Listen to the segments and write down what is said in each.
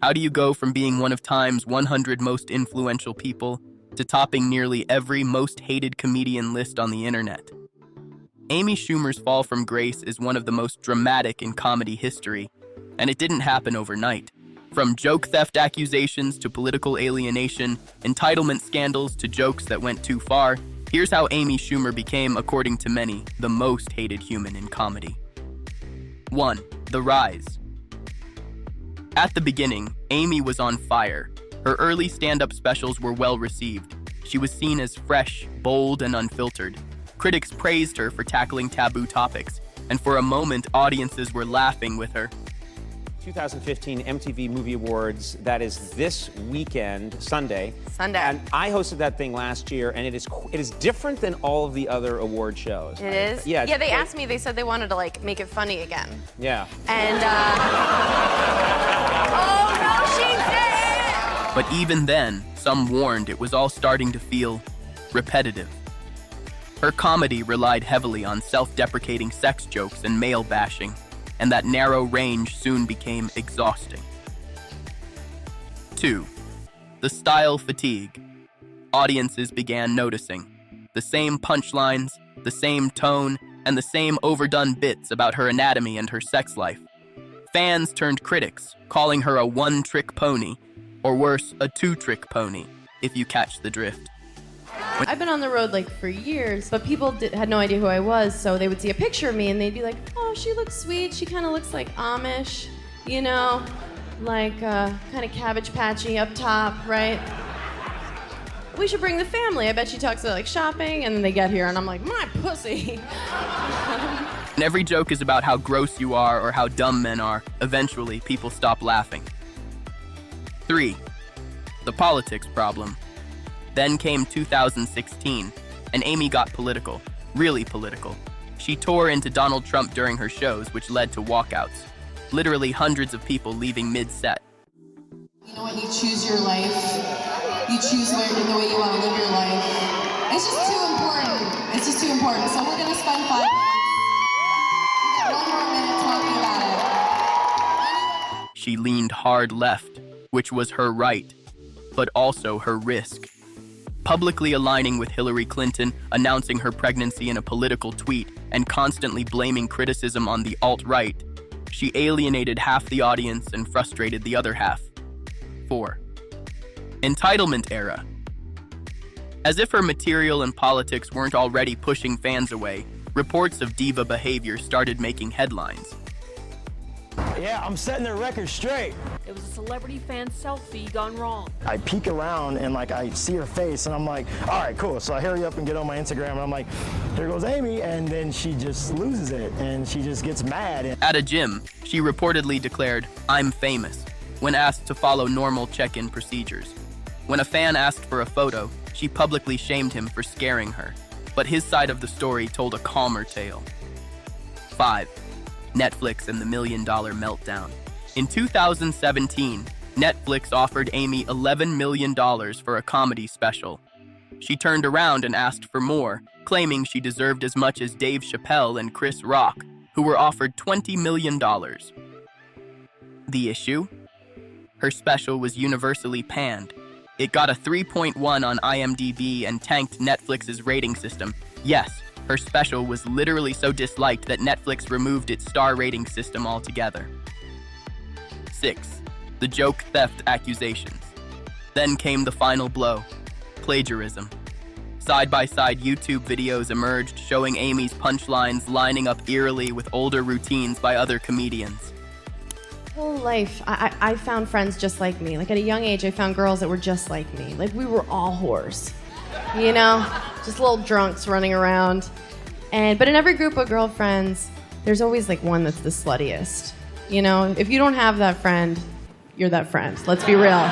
How do you go from being one of Time's 100 most influential people to topping nearly every most hated comedian list on the internet? Amy Schumer's fall from grace is one of the most dramatic in comedy history, and it didn't happen overnight. From joke theft accusations to political alienation, entitlement scandals to jokes that went too far, here's how Amy Schumer became, according to many, the most hated human in comedy. 1. The rise. At the beginning, Amy was on fire. Her early stand-up specials were well received. She was seen as fresh, bold, and unfiltered. Critics praised her for tackling taboo topics, and for a moment, audiences were laughing with her. 2015 MTV Movie Awards, that is this weekend, Sunday. And I hosted that thing last year, and it is different than all of the other award shows. It is? Yeah. Yeah, they asked me, they said they wanted to like make it funny again. Yeah. And oh no, she did! But even then, some warned it was all starting to feel repetitive. Her comedy relied heavily on self-deprecating sex jokes and male bashing, and that narrow range soon became exhausting. 2. The style fatigue. Audiences began noticing. The same punchlines, the same tone, and the same overdone bits about her anatomy and her sex life. Fans turned critics, calling her a one-trick pony, or worse, a two-trick pony, if you catch the drift. I've been on the road like for years, but people had no idea who I was, so they would see a picture of me and they'd be like, oh, she looks sweet, she kind of looks like Amish, you know, like kind of Cabbage Patchy up top, right? We should bring the family. I bet she talks about like shopping, and then they get here and I'm like, my pussy. And every joke is about how gross you are or how dumb men are. Eventually, people stop laughing. 3. The politics problem. Then came 2016, and Amy got political, really political. She tore into Donald Trump during her shows, which led to walkouts. Literally hundreds of people leaving mid-set. You know what, you choose your life. You choose the way you want to live your life. It's just too important. It's just too important. So we're gonna spend 5 minutes. We got 1 more minute talking about it. She leaned hard left, which was her right, but also her risk. Publicly aligning with Hillary Clinton, announcing her pregnancy in a political tweet, and constantly blaming criticism on the alt-right, she alienated half the audience and frustrated the other half. 4. Entitlement era. As if her material and politics weren't already pushing fans away, reports of diva behavior started making headlines. Yeah, I'm setting the record straight. It was a celebrity fan selfie gone wrong. I peek around and I see her face and I'm like, all right, cool. So I hurry up and get on my Instagram and I'm like, here goes Amy, and then she just loses it and she just gets mad. At a gym, she reportedly declared, "I'm famous," when asked to follow normal check-in procedures. When a fan asked for a photo, she publicly shamed him for scaring her, but his side of the story told a calmer tale. 5. Netflix and the $1 Million Meltdown. In 2017, Netflix offered Amy $11 million for a comedy special. She turned around and asked for more, claiming she deserved as much as Dave Chappelle and Chris Rock, who were offered $20 million. The issue? Her special was universally panned. It got a 3.1 on IMDb and tanked Netflix's rating system. Yes, her special was literally so disliked that Netflix removed its star rating system altogether. 6. The joke theft accusations. Then came the final blow: plagiarism. Side-by-side YouTube videos emerged showing Amy's punchlines lining up eerily with older routines by other comedians. Whole life, I found friends just like me. Like at a young age, I found girls that were just like me. Like we were all whores, you know? Just little drunks running around. But in every group of girlfriends, there's always like one that's the sluttiest. You know, if you don't have that friend, you're that friend. Let's be real.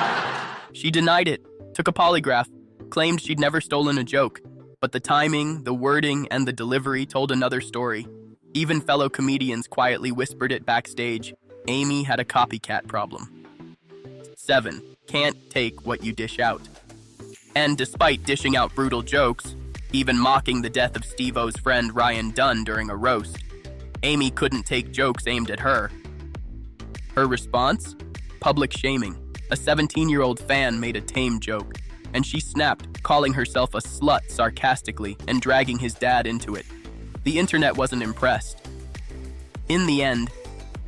She denied it, took a polygraph, claimed she'd never stolen a joke, but the timing, the wording, and the delivery told another story. Even fellow comedians quietly whispered it backstage. Amy had a copycat problem. 7. Can't take what you dish out. And despite dishing out brutal jokes, even mocking the death of Steve-O's friend Ryan Dunn during a roast, Amy couldn't take jokes aimed at her. Her response? public shaming. A 17-year-old fan made a tame joke, and she snapped, calling herself a slut sarcastically and dragging his dad into it. The internet wasn't impressed. In the end,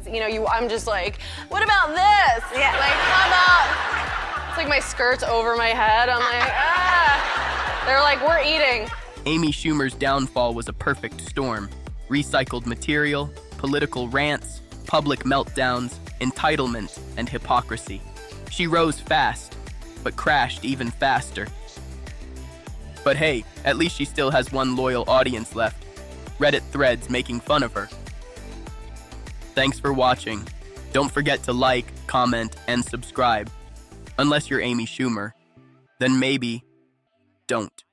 I'm just like, what about this? Yeah. Like, how about, it's like my skirt's over my head. I'm like, ah. They're like, we're eating. Amy Schumer's downfall was a perfect storm. Recycled material, political rants, public meltdowns, entitlement, and hypocrisy. She rose fast, but crashed even faster. But hey, at least she still has one loyal audience left. Reddit threads making fun of her. Thanks for watching. Don't forget to like, comment, and subscribe. Unless you're Amy Schumer, then maybe don't.